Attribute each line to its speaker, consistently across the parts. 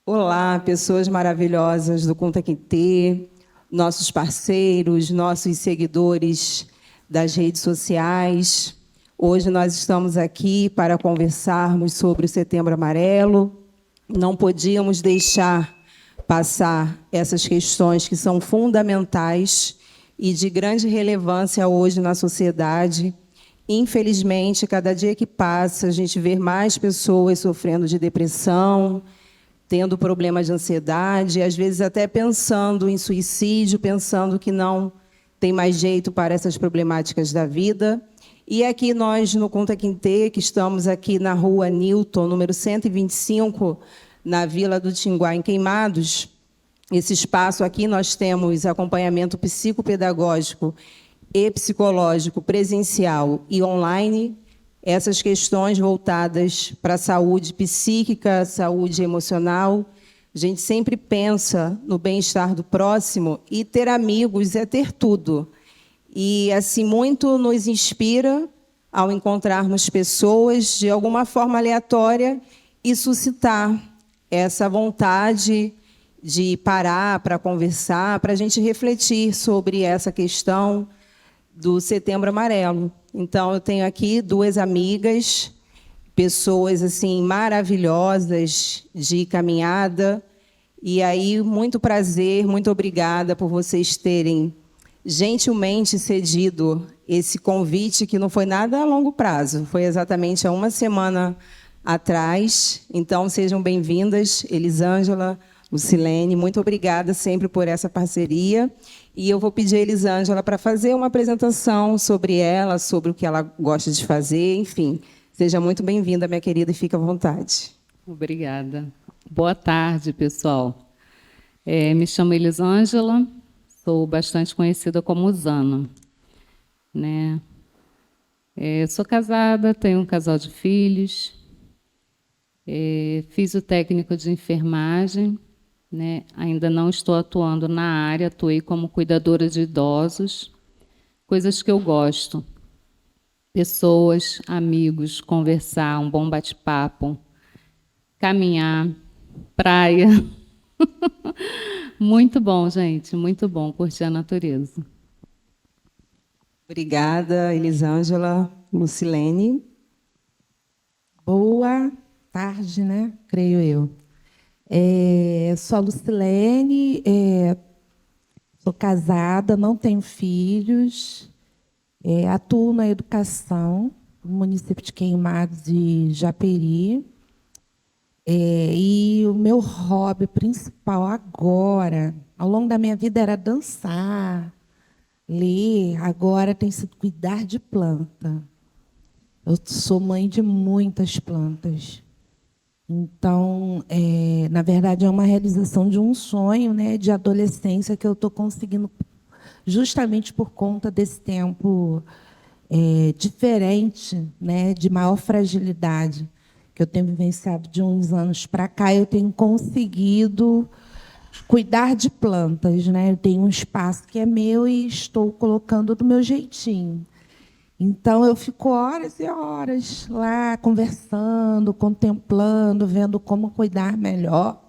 Speaker 1: Olá, pessoas maravilhosas do Conta Quintê, nossos parceiros, nossos seguidores das redes sociais. Hoje nós estamos aqui para conversarmos sobre o Setembro Amarelo. Não podíamos deixar passar essas questões que são fundamentais e de grande relevância hoje na sociedade. Infelizmente, cada dia que passa, a gente vê mais pessoas sofrendo de depressão, tendo problemas de ansiedade, às vezes até pensando em suicídio, pensando que não tem mais jeito para essas problemáticas da vida. E aqui nós, no Conta Quintê, que estamos aqui na Rua Newton, número 125, na Vila do Tinguá, em Queimados, esse espaço aqui nós temos acompanhamento psicopedagógico e psicológico presencial e online, essas questões voltadas para a saúde psíquica, saúde emocional. A gente sempre pensa no bem-estar do próximo e ter amigos é ter tudo. E, assim, muito nos inspira ao encontrarmos pessoas de alguma forma aleatória e suscitar essa vontade de parar para conversar, para a gente refletir sobre essa questão do Setembro Amarelo. Então, eu tenho aqui duas amigas, pessoas assim maravilhosas de caminhada. E aí, muito prazer, muito obrigada por vocês terem gentilmente cedido esse convite, que não foi nada a longo prazo, foi exatamente há uma semana atrás. Então, sejam bem-vindas, Elisângela, Lucilene, muito obrigada sempre por essa parceria. E eu vou pedir a Elisângela para fazer uma apresentação sobre ela, sobre o que ela gosta de fazer, enfim. Seja muito bem-vinda, minha querida, e fique à vontade.
Speaker 2: Obrigada. Boa tarde, pessoal. Me chamo Elisângela, sou bastante conhecida como Zana, né? Sou casada, tenho um casal de filhos, fiz o técnico de enfermagem, né? Ainda não estou atuando na área, atuei como cuidadora de idosos, coisas que eu gosto. Pessoas, amigos, conversar, um bom bate-papo, caminhar, praia. Muito bom, gente, muito bom curtir a natureza.
Speaker 1: Obrigada, Elisângela. Lucilene.
Speaker 3: Boa tarde, né? Creio eu. Sou a Lucilene, sou casada, não tenho filhos, atuo na educação no município de Queimados e Japeri. E o meu hobby principal agora, ao longo da minha vida, era dançar, ler. Agora tem sido cuidar de planta. Eu sou mãe de muitas plantas. Então, na verdade, é uma realização de um sonho, né, de adolescência que eu estou conseguindo justamente por conta desse tempo diferente, né, de maior fragilidade que eu tenho vivenciado de uns anos para cá. Eu tenho conseguido cuidar de plantas, né? Eu tenho um espaço que é meu e estou colocando do meu jeitinho. Então, eu fico horas e horas lá conversando, contemplando, vendo como cuidar melhor.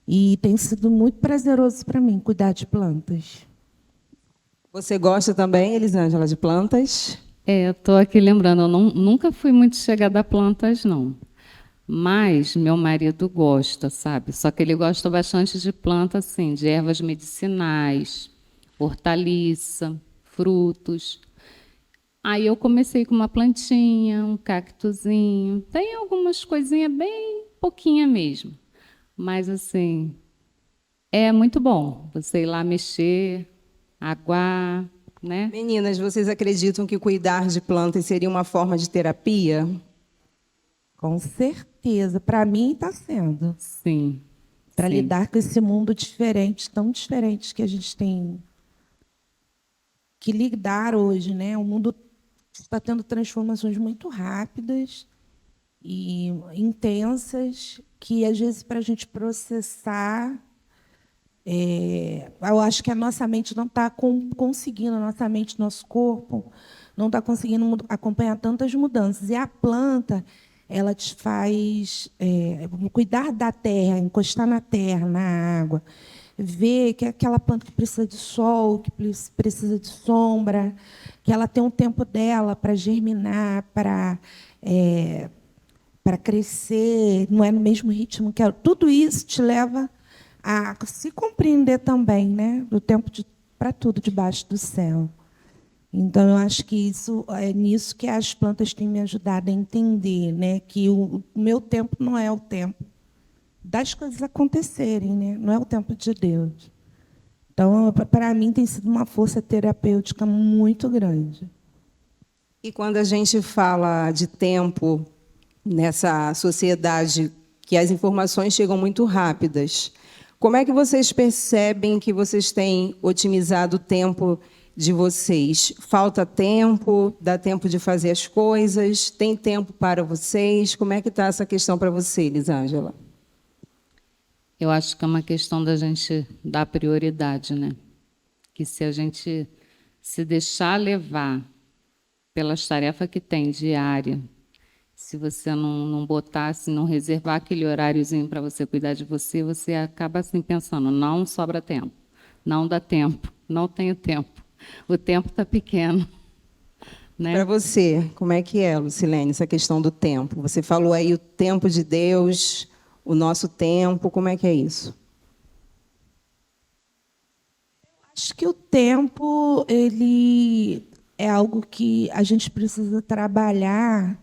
Speaker 3: E tem sido muito prazeroso para mim cuidar de plantas.
Speaker 1: Você gosta também, Elisângela, de plantas?
Speaker 2: Estou aqui lembrando, eu nunca fui muito chegada a plantas, não. Mas meu marido gosta, sabe? Só que ele gosta bastante de plantas, assim, de ervas medicinais, hortaliça, frutos. Aí eu comecei com uma plantinha, um cactuzinho. Tem algumas coisinhas bem pouquinha mesmo. Mas, assim, é muito bom você ir lá mexer, aguar, né?
Speaker 1: Meninas, vocês acreditam que cuidar de plantas seria uma forma de terapia?
Speaker 3: Com certeza. Para mim está sendo.
Speaker 2: Sim.
Speaker 3: Para lidar com esse mundo diferente, tão diferente que a gente tem que lidar hoje, né? O mundo está tendo transformações muito rápidas e intensas, que, às vezes, para a gente processar, Eu acho que a nossa mente não está conseguindo, a nossa mente, nosso corpo, não está conseguindo acompanhar tantas mudanças. E a planta, ela te faz cuidar da terra, encostar na terra, na água, ver que é aquela planta que precisa de sol, que precisa de sombra, que ela tem um tempo dela para germinar, para crescer, não é no mesmo ritmo que ela. Tudo isso te leva a se compreender também, né? Do tempo para tudo debaixo do céu. Então, eu acho que isso é nisso que as plantas têm me ajudado a entender, né? Que o meu tempo não é o tempo das coisas acontecerem, né? Não é o tempo de Deus. Então, para mim, tem sido uma força terapêutica muito grande.
Speaker 1: E quando a gente fala de tempo nessa sociedade que as informações chegam muito rápidas, como é que vocês percebem que vocês têm otimizado o tempo de vocês? Falta tempo? Dá tempo de fazer as coisas? Tem tempo para vocês? Como é que está essa questão para você, Elisângela?
Speaker 2: Eu acho que é uma questão da gente dar prioridade, né? Que se a gente se deixar levar pelas tarefas que tem diária, se você não botar, se não reservar aquele horáriozinho para você cuidar de você, você acaba assim pensando, não sobra tempo, não dá tempo, não tenho tempo, o tempo está pequeno. Né?
Speaker 1: Para você, como é que é, Lucilene, essa questão do tempo? Você falou aí o tempo de Deus, o nosso tempo, como é que é isso?
Speaker 3: Acho que o tempo ele é algo que a gente precisa trabalhar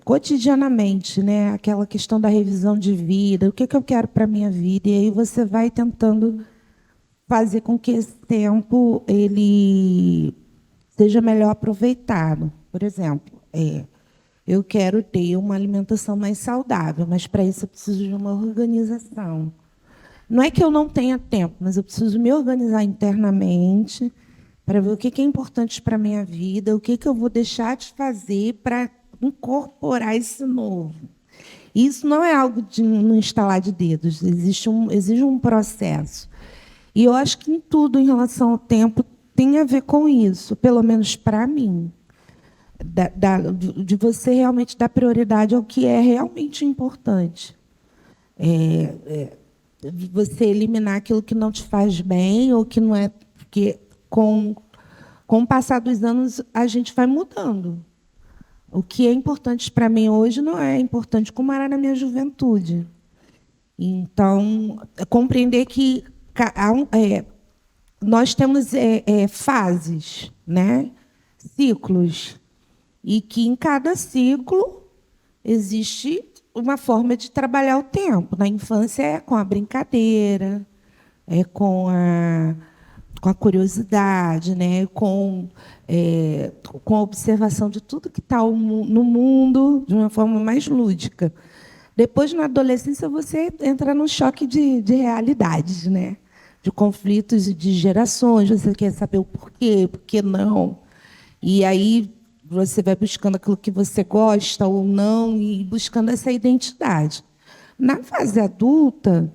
Speaker 3: cotidianamente, né? Aquela questão da revisão de vida, o que eu quero para a minha vida, e aí você vai tentando fazer com que esse tempo ele seja melhor aproveitado. Por exemplo, eu quero ter uma alimentação mais saudável, mas para isso eu preciso de uma organização. Não é que eu não tenha tempo, mas eu preciso me organizar internamente para ver o que é importante para a minha vida, o que eu vou deixar de fazer para incorporar esse novo. Isso não é algo de no instalar de dedos, exige um processo. E eu acho que em tudo em relação ao tempo tem a ver com isso, pelo menos para mim. De você realmente dar prioridade ao que é realmente importante. Você eliminar aquilo que não te faz bem ou que não é... Porque com o passar dos anos, a gente vai mudando. O que é importante para mim hoje não é importante como era na minha juventude. Então, compreender que nós temos fases, né? Ciclos, e que em cada ciclo existe uma forma de trabalhar o tempo. Na infância é com a brincadeira, com a curiosidade, né? com a observação de tudo que está no mundo de uma forma mais lúdica. Depois, na adolescência, você entra num choque de realidades, né? De conflitos de gerações, você quer saber o porquê, por que não. E aí você vai buscando aquilo que você gosta ou não e buscando essa identidade. Na fase adulta,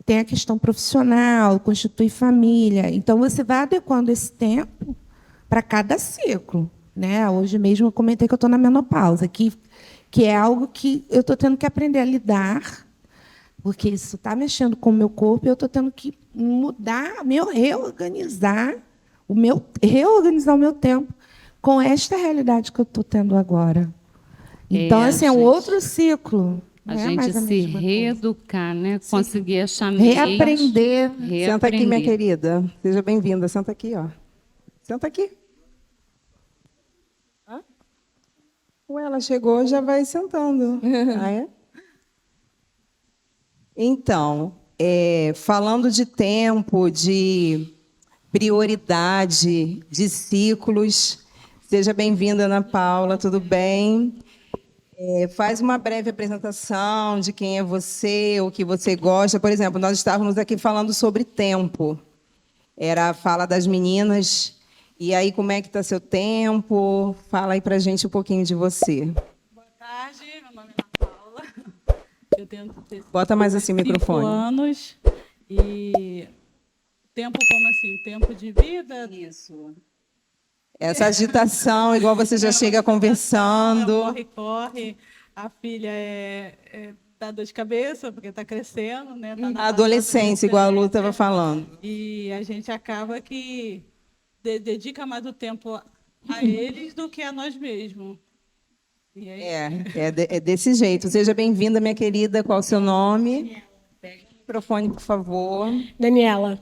Speaker 3: tem a questão profissional, constitui família. Então, você vai adequando esse tempo para cada ciclo. Né? Hoje mesmo eu comentei que eu estou na menopausa, que é algo que eu estou tendo que aprender a lidar, porque isso está mexendo com o meu corpo, e eu estou tendo que mudar, reorganizar o meu tempo com esta realidade que eu estou tendo agora. Então, assim, é um outro ciclo.
Speaker 2: A gente se reeducar, né? Conseguir achar meios.
Speaker 3: Reaprender.
Speaker 1: Senta aqui, minha querida. Seja bem-vinda. Senta aqui, ó. Senta aqui. Ué, ela chegou, já vai sentando. Ah, é? Então, falando de tempo, de prioridade, de ciclos, seja bem-vinda, Ana Paula, tudo bem? Faz uma breve apresentação de quem é você, o que você gosta. Por exemplo, nós estávamos aqui falando sobre tempo. Era a fala das meninas. E aí, como é que está seu tempo? Fala aí para a gente um pouquinho de você.
Speaker 4: Boa tarde, meu nome é Ana Paula. Eu tenho
Speaker 1: Bota mais assim o microfone.
Speaker 4: 5 anos. E tempo como assim? Tempo de vida?
Speaker 1: Isso. Essa agitação, igual você já chega conversando.
Speaker 4: Corre, corre. A filha dá dor de cabeça, porque está crescendo, né? Tá na
Speaker 1: A adolescência, igual a Lu estava falando.
Speaker 4: E a gente acaba que dedica mais o tempo a eles do que a nós mesmos. E aí,
Speaker 1: É desse jeito. Seja bem-vinda, minha querida. Qual o seu nome? Pega o microfone, por favor.
Speaker 5: Daniela.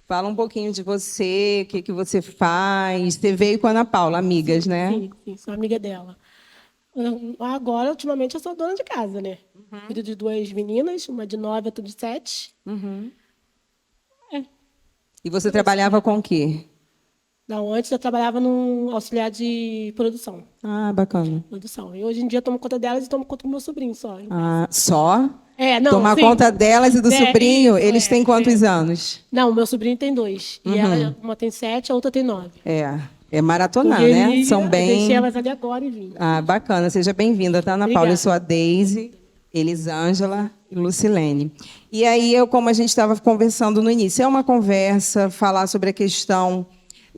Speaker 1: Fala um pouquinho de você, o que você faz. Você veio com a Ana Paula, amigas, né?
Speaker 5: Sim, sou amiga dela. Agora, ultimamente, eu sou dona de casa, né? Cuido de 2 meninas, uma de 9 e outra de 7.
Speaker 1: E você trabalhava com o quê?
Speaker 5: Não, antes eu trabalhava no auxiliar de produção.
Speaker 1: Ah, bacana.
Speaker 5: E hoje em dia eu tomo conta delas e tomo conta do meu sobrinho só.
Speaker 1: Ah, só?
Speaker 5: Não,
Speaker 1: Tomar
Speaker 5: sim.
Speaker 1: conta delas e do sobrinho,
Speaker 5: Isso,
Speaker 1: eles têm quantos anos?
Speaker 5: Não, meu sobrinho tem 2. E ela, uma tem 7, a outra tem 9.
Speaker 1: É maratonar, né? São bem...
Speaker 5: Deixei elas ali agora e vim.
Speaker 1: Ah, bacana. Seja bem-vinda, tá, Ana Paula? Eu sou a Deise, Elisângela e Lucilene. E aí, como a gente estava conversando no início, é uma conversa, falar sobre a questão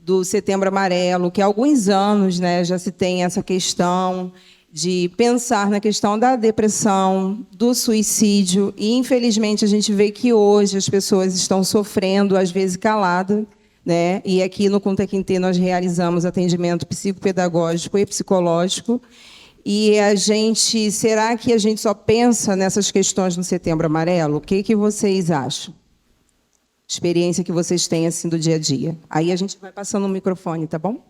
Speaker 1: do Setembro Amarelo, que há alguns anos, né, já se tem essa questão de pensar na questão da depressão, do suicídio, e, infelizmente, a gente vê que hoje as pessoas estão sofrendo, às vezes, caladas, né? E aqui no Kunta Kinte nós realizamos atendimento psicopedagógico e psicológico. E será que a gente só pensa nessas questões no Setembro Amarelo? O que vocês acham? Experiência que vocês têm assim do dia a dia. Aí a gente vai passando o microfone, tá bom?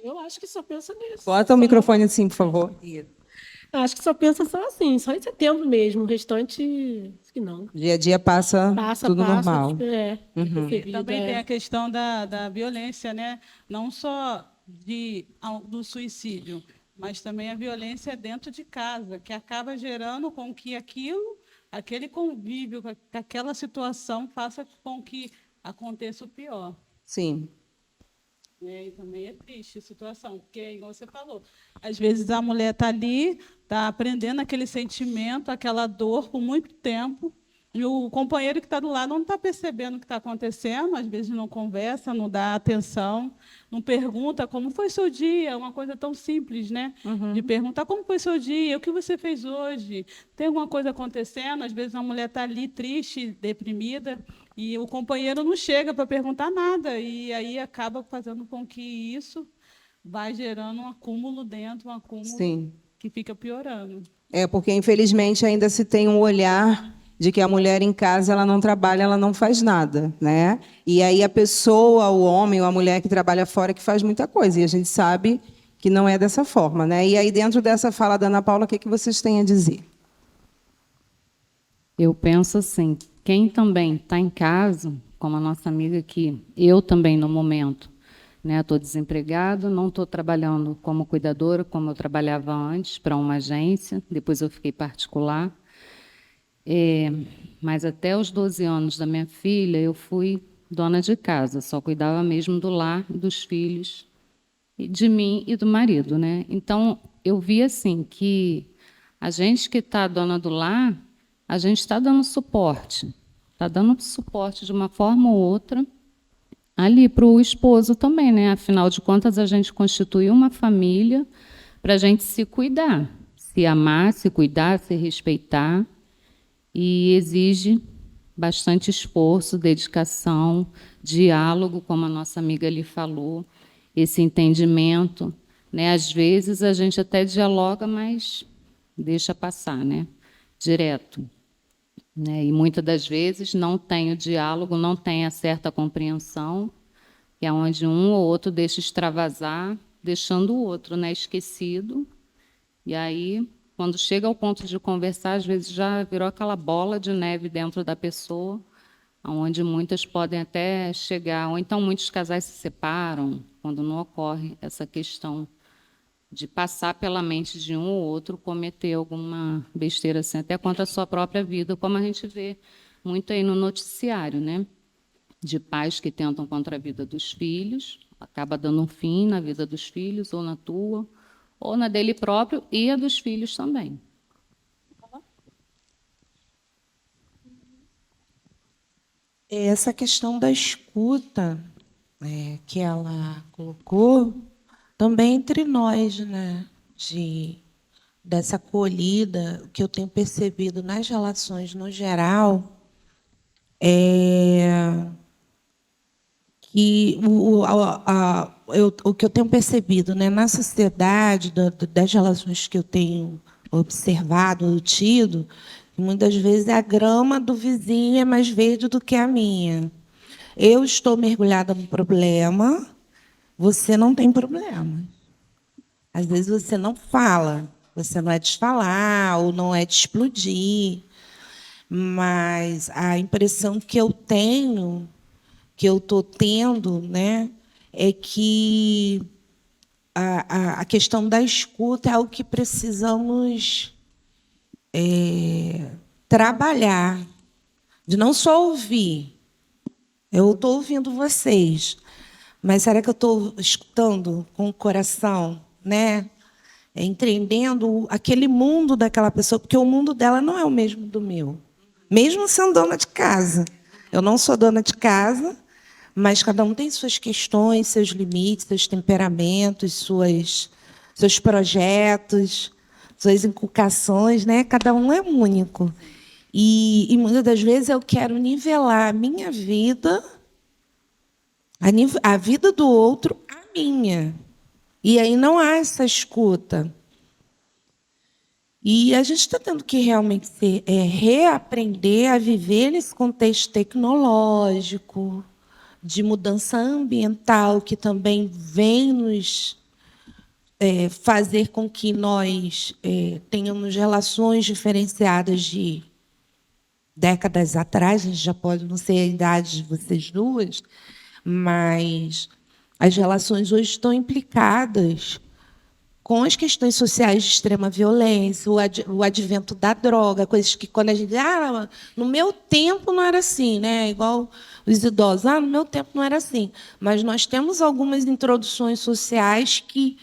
Speaker 5: Eu acho que só pensa nisso.
Speaker 1: Bota o microfone assim, por favor.
Speaker 5: Acho que só pensa só assim, só em setembro mesmo. O restante, acho que não.
Speaker 1: Dia a dia passa tudo normal.
Speaker 4: E também tem a questão da violência, né? Não só do suicídio, mas também a violência dentro de casa, que acaba gerando com que aquele convívio, com aquela situação, faça com que aconteça o pior.
Speaker 1: Sim.
Speaker 4: E também é triste a situação, porque, igual você falou, às vezes a mulher está ali, está aprendendo aquele sentimento, aquela dor por muito tempo, e o companheiro que está do lado não está percebendo o que está acontecendo, às vezes não conversa, não dá atenção, não pergunta como foi seu dia, uma coisa tão simples, né? De perguntar como foi seu dia, o que você fez hoje, tem alguma coisa acontecendo, às vezes a mulher está ali triste, deprimida, e o companheiro não chega para perguntar nada, e aí acaba fazendo com que isso vai gerando um acúmulo dentro, um acúmulo
Speaker 1: Sim.
Speaker 4: que fica piorando.
Speaker 1: Porque, infelizmente, ainda se tem um olhar de que a mulher em casa ela não trabalha, ela não faz nada, né? E aí a pessoa, o homem ou a mulher que trabalha fora que faz muita coisa, e a gente sabe que não é dessa forma, né? E aí, dentro dessa fala da Ana Paula, o que vocês têm a dizer?
Speaker 2: Eu penso assim, quem também está em casa, como a nossa amiga aqui, eu também no momento, né? Estou desempregada, não estou trabalhando como cuidadora, como eu trabalhava antes, para uma agência, depois eu fiquei particular. Mas até os 12 anos da minha filha, eu fui dona de casa, só cuidava mesmo do lar, dos filhos, de mim e do marido, né? Então, eu vi assim que a gente que está dona do lar, a gente está dando suporte de uma forma ou outra ali para o esposo também, né? Afinal de contas, a gente constitui uma família para a gente se cuidar, se amar, se cuidar, se respeitar. E exige bastante esforço, dedicação, diálogo, como a nossa amiga ali falou, esse entendimento, né? Às vezes a gente até dialoga, mas deixa passar, né? Direto, né? E muitas das vezes não tem o diálogo, não tem a certa compreensão, que é onde um ou outro deixa extravasar, deixando o outro, né, esquecido. E aí, quando chega ao ponto de conversar, às vezes já virou aquela bola de neve dentro da pessoa, onde muitas podem até chegar, ou então muitos casais se separam, quando não ocorre essa questão de passar pela mente de um ou outro, cometer alguma besteira assim, até contra a sua própria vida, como a gente vê muito aí no noticiário, né? De pais que tentam contra a vida dos filhos, acaba dando um fim na vida dos filhos, ou na tua, ou na dele próprio e a dos filhos também.
Speaker 3: Essa questão da escuta que ela colocou, também entre nós, né? Dessa acolhida, o que eu tenho percebido nas relações no geral, que o que eu tenho percebido, né, na sociedade, das relações que eu tenho observado, tido, muitas vezes a grama do vizinho é mais verde do que a minha. Eu estou mergulhada no problema, você não tem problema. Às vezes você não fala, você não é de falar ou não é de explodir, mas a impressão que eu tenho, que eu estou tendo, né, é que a questão da escuta é algo que precisamos trabalhar, de não só ouvir. Eu estou ouvindo vocês, mas será que eu estou escutando com o coração, né? Entendendo aquele mundo daquela pessoa, porque o mundo dela não é o mesmo do meu. Mesmo sendo dona de casa. Eu não sou dona de casa, mas cada um tem suas questões, seus limites, seus temperamentos, seus projetos, suas inculcações, né? Cada um é único. E muitas das vezes eu quero nivelar a minha vida, a vida do outro, a minha. E aí não há essa escuta. E a gente está tendo que realmente reaprender a viver nesse contexto tecnológico, de mudança ambiental, que também vem nos fazer com que nós tenhamos relações diferenciadas de décadas atrás. A gente já pode não ser a idade de vocês duas, mas as relações hoje estão implicadas com as questões sociais de extrema violência, o advento da droga, coisas que, quando a gente diz, no meu tempo não era assim, né? Igual os idosos, no meu tempo não era assim. Mas nós temos algumas introduções sociais que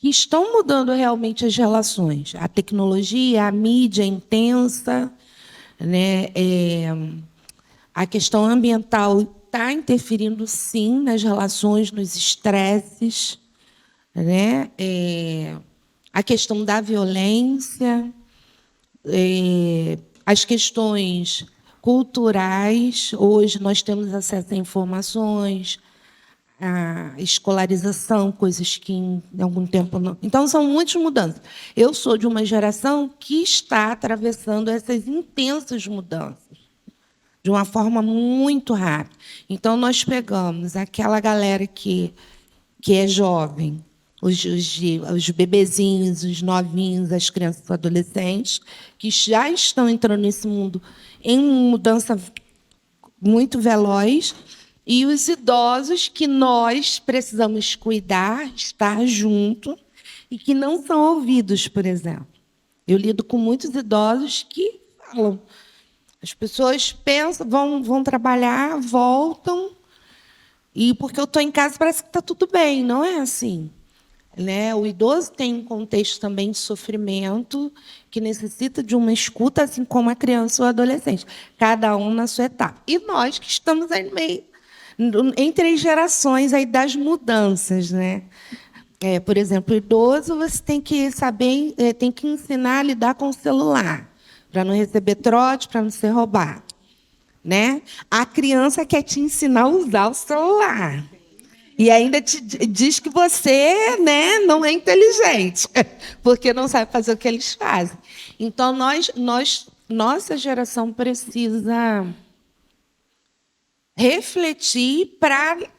Speaker 3: estão mudando realmente as relações. A tecnologia, a mídia intensa, né? A questão ambiental está interferindo, sim, nas relações, nos estresses, né? A questão da violência, as questões culturais. Hoje nós temos acesso a informações, a escolarização, coisas que em algum tempo não. Então, são muitas mudanças. Eu sou de uma geração que está atravessando essas intensas mudanças de uma forma muito rápida. Então, nós pegamos aquela galera que é jovem, os bebezinhos, os novinhos, as crianças e adolescentes, que já estão entrando nesse mundo em mudança muito veloz, e os idosos que nós precisamos cuidar, estar junto, e que não são ouvidos, por exemplo. Eu lido com muitos idosos que falam. As pessoas pensam, vão trabalhar, voltam, e porque eu estou em casa parece que está tudo bem. Não é assim. Né? O idoso tem um contexto também de sofrimento que necessita de uma escuta, assim como a criança ou o adolescente, cada um na sua etapa. E nós que estamos aí no meio, entre as gerações aí das mudanças, né? Por exemplo, o idoso, você tem que saber, tem que ensinar a lidar com o celular, para não receber trote, para não ser roubado, né? A criança quer te ensinar a usar o celular. E ainda te diz que você, né, não é inteligente, porque não sabe fazer o que eles fazem. Então, nossa geração precisa refletir para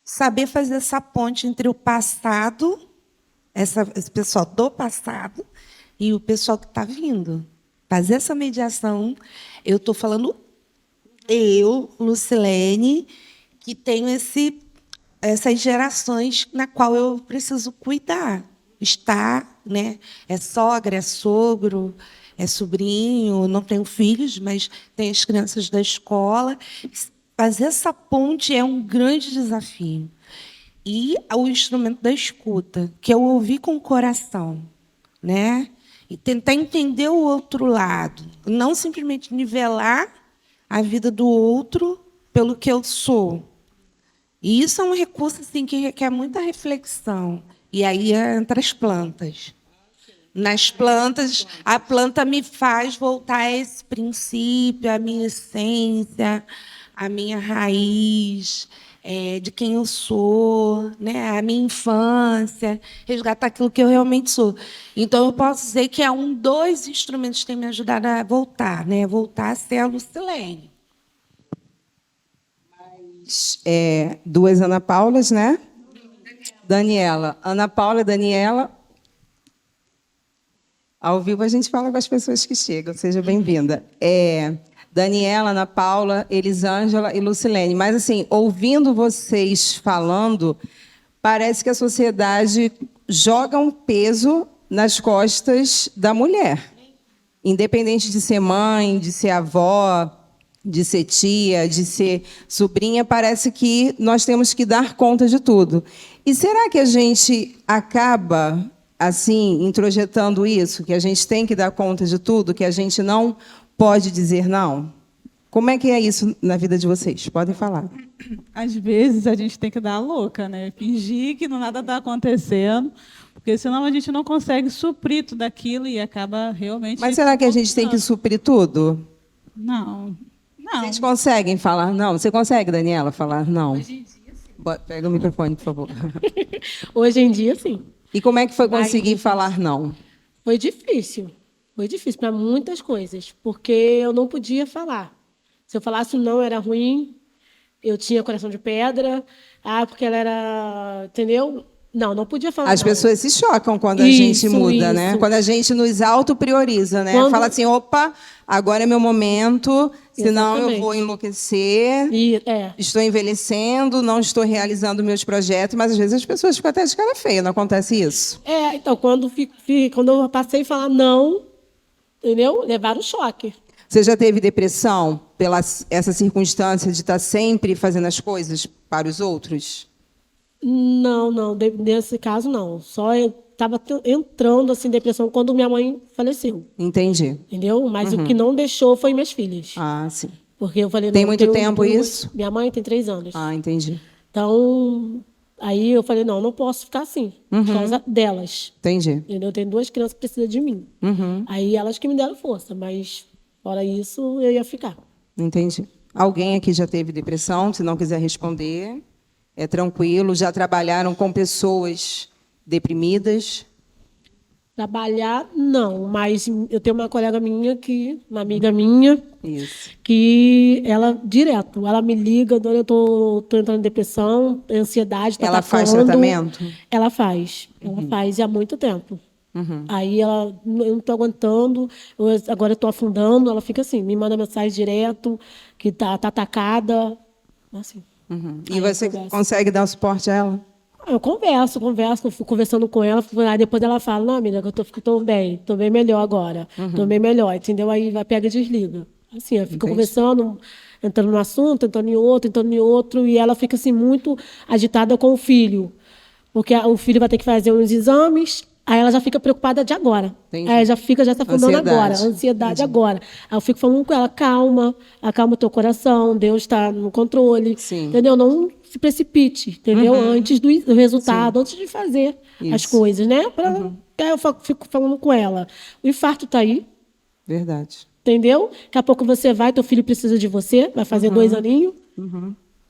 Speaker 3: saber fazer essa ponte entre o passado, esse pessoal do passado, e o pessoal que está vindo. Fazer essa mediação. Eu estou falando eu, Lucilene, que tenho essas gerações na qual eu preciso cuidar. Estar, né? É sogra, é sogro, é sobrinho, não tenho filhos, mas tenho as crianças da escola. Fazer essa ponte é um grande desafio. E o instrumento da escuta, que eu ouvi com o coração, né? E tentar entender o outro lado, não simplesmente nivelar a vida do outro pelo que eu sou. E isso é um recurso assim, que requer muita reflexão. E aí entra as plantas. Nas plantas, a planta me faz voltar a esse princípio, a minha essência, a minha raiz, de quem eu sou, né? A minha infância, resgatar aquilo que eu realmente sou. Então, eu posso dizer que é dos instrumentos que têm me ajudado a voltar, né? Voltar a ser a Lucilene.
Speaker 1: Duas Ana Paulas, né? Daniela. Ana Paula e Daniela. Ao vivo a gente fala com as pessoas que chegam. Seja bem-vinda. Daniela, Ana Paula, Elisângela e Lucilene. Mas, assim, ouvindo vocês falando, parece que a sociedade joga um peso nas costas da mulher. Independente de ser mãe, de ser avó, de ser tia, de ser sobrinha, parece que nós temos que dar conta de tudo. E será que a gente acaba, assim, introjetando isso, que a gente tem que dar conta de tudo, que a gente não pode dizer não? Como é que é isso na vida de vocês? Podem falar.
Speaker 4: Às vezes a gente tem que dar a louca, né? Fingir que nada está acontecendo, porque senão a gente não consegue suprir tudo aquilo e acaba realmente...
Speaker 1: Mas será que a gente tem que suprir tudo?
Speaker 4: Não.
Speaker 1: Vocês conseguem falar não? Você consegue, Daniela, falar não? Hoje em dia, sim. Pega o microfone, por favor.
Speaker 5: Hoje em dia, sim.
Speaker 1: E como é que foi conseguir falar não?
Speaker 5: Foi difícil. Foi difícil para muitas coisas, porque eu não podia falar. Se eu falasse não, era ruim, eu tinha coração de pedra, porque ela era... Entendeu? Não podia falar.
Speaker 1: As pessoas se chocam quando a gente muda, né? Quando a gente nos autoprioriza, né? Fala assim, opa, agora é meu momento, senão eu vou enlouquecer, estou envelhecendo, não estou realizando meus projetos, mas às vezes as pessoas ficam até de cara feia, não acontece isso?
Speaker 5: Então, quando eu passei a falar não, entendeu? Levaram um choque.
Speaker 1: Você já teve depressão pela essa circunstância de estar sempre fazendo as coisas para os outros?
Speaker 5: Não, nesse caso não. Só eu estava entrando assim, em depressão quando minha mãe faleceu.
Speaker 1: Entendi.
Speaker 5: Entendeu? Mas o que não deixou foi minhas filhas.
Speaker 1: Ah, sim.
Speaker 5: Porque eu falei...
Speaker 1: Tem muito tempo isso?
Speaker 5: Minha mãe tem 3 anos.
Speaker 1: Ah, entendi.
Speaker 5: Então, aí eu falei, não posso ficar assim, por causa delas.
Speaker 1: Entendi.
Speaker 5: Entendeu? Eu tenho 2 crianças que precisam de mim. Aí elas que me deram força, mas fora isso, eu ia ficar.
Speaker 1: Entendi. Alguém aqui já teve depressão? Se não quiser responder, é tranquilo. Já trabalharam com pessoas deprimidas?
Speaker 5: Trabalhar, não. Mas eu tenho uma colega minha, uma amiga minha, que ela, direto, ela me liga, dona, eu tô entrando em depressão, ansiedade, tá
Speaker 1: Ela
Speaker 5: atacando.
Speaker 1: faz tratamento?
Speaker 5: Ela faz. Ela faz há muito tempo. Aí ela, eu não estou aguentando, agora eu estou afundando, ela fica assim, me manda mensagem direto, que tá atacada, assim.
Speaker 1: E você consegue dar o suporte a ela?
Speaker 5: Eu converso, eu fico conversando com ela, aí depois ela fala, não, amiga, eu estou bem melhor agora, estou bem melhor, entendeu? Aí vai, pega e desliga. Assim, eu fico conversando, entrando no assunto, entrando em outro, e ela fica assim, muito agitada com o filho, porque o filho vai ter que fazer uns exames. Aí ela já fica preocupada de agora. Entendi. Aí já se afundando agora. Ansiedade agora. Aí eu fico falando com ela, acalma o teu coração, Deus está no controle.
Speaker 1: Sim.
Speaker 5: Entendeu? Não se precipite, entendeu? Antes do resultado, antes de fazer as coisas, né? Aí eu fico falando com ela. O infarto está aí.
Speaker 1: Verdade.
Speaker 5: Entendeu? Daqui a pouco você vai, teu filho precisa de você, vai fazer 2 aninhos.